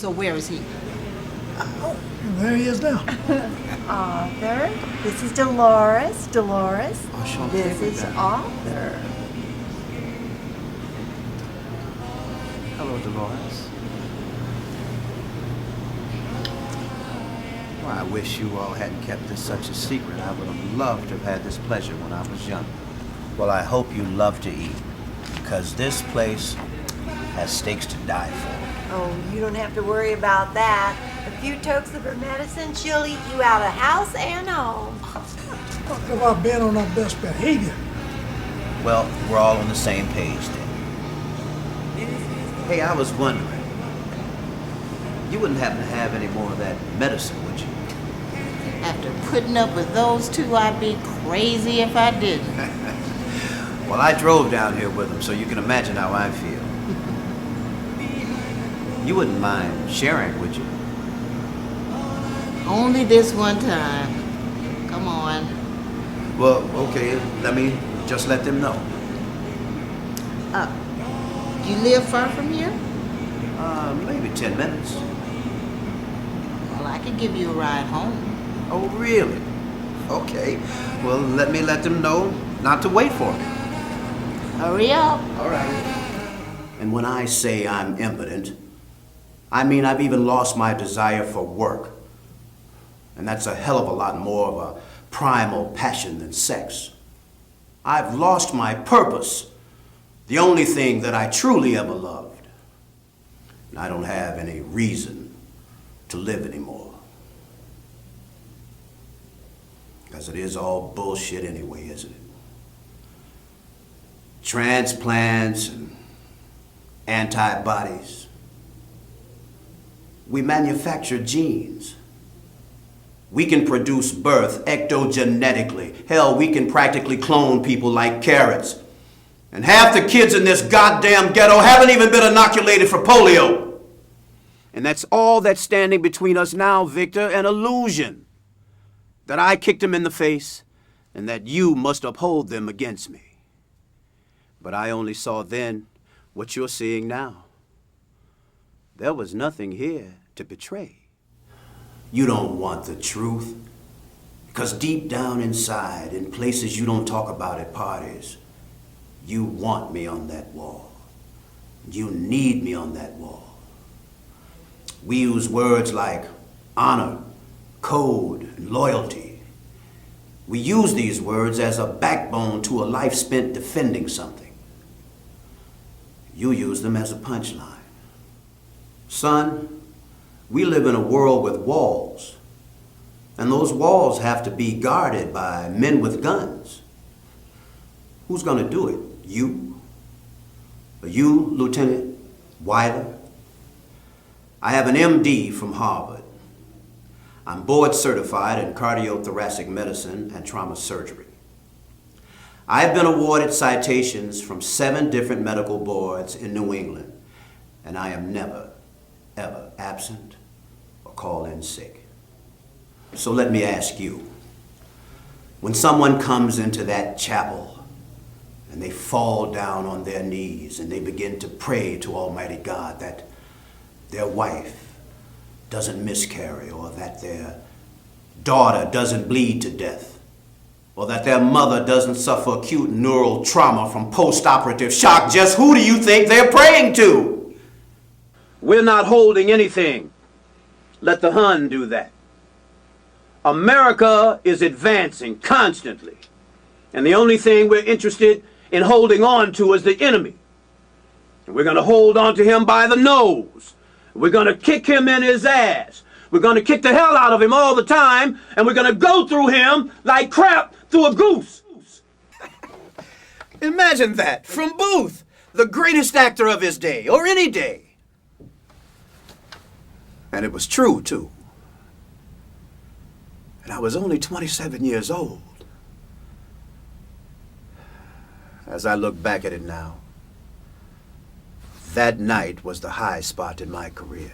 So where is he? Oh, there he is now. Arthur, this is Dolores. Dolores, Oh, this is Arthur. Hello, Dolores. Well, I wish you all hadn't kept this such a secret. I would have loved to have had this pleasure when I was young. Well, I hope you love to eat, because this place has steaks to die for. Oh, you don't have to worry about that. A few tokes of her medicine, she'll eat you out of house and home. Talk about being on our best behavior. Well, we're all on the same page then. Hey, I was wondering, you wouldn't happen to have any more of that medicine, would you? After putting up with those two, I'd be crazy if I didn't. Well, I drove down here with them, so you can imagine how I feel. You wouldn't mind sharing, would you? Only this one time. Come on. Well, okay, let them know. You live far from here? Maybe 10 minutes. Well, I could give you a ride home. Oh, really? Okay. Well, let them know not to wait for me. Hurry up. All right. And when I say I'm impotent, I mean I've even lost my desire for work. And that's a hell of a lot more of a primal passion than sex. I've lost my purpose, the only thing that I truly ever loved. And I don't have any reason to live anymore. Because it is all bullshit anyway, isn't it? Transplants and antibodies. We manufacture genes. We can produce birth ectogenetically. Hell, we can practically clone people like carrots. And half the kids in this goddamn ghetto haven't even been inoculated for polio. And that's all that's standing between us now, Victor, an illusion. That I kicked them in the face, and that you must uphold them against me. But I only saw then what you're seeing now. There was nothing here to betray. You don't want the truth, because deep down inside, in places you don't talk about at parties, you want me on that wall. You need me on that wall. We use words like honor, code, and loyalty. We use these words as a backbone to a life spent defending something. You use them as a punchline. Son, we live in a world with walls, and those walls have to be guarded by men with guns. Who's gonna do it? You? Or you, Lieutenant Weiler? I have an MD from Harvard. I'm board certified in cardiothoracic medicine and trauma surgery. I've been awarded citations from 7 different medical boards in New England, and I am never, ever absent or call in sick. So let me ask you, when someone comes into that chapel and they fall down on their knees and they begin to pray to Almighty God that their wife doesn't miscarry, or that their daughter doesn't bleed to death, or that their mother doesn't suffer acute neural trauma from post-operative shock, just who do you think they're praying to? We're not holding anything. Let the Hun do that. America is advancing constantly, and the only thing we're interested in holding on to is the enemy. And we're going to hold on to him by the nose. We're going to kick him in his ass. We're going to kick the hell out of him all the time, and we're going to go through him like crap through a goose. Imagine that, from Booth, the greatest actor of his day, or any day. And it was true, too. And I was only 27 years old. As I look back at it now, that night was the high spot in my career.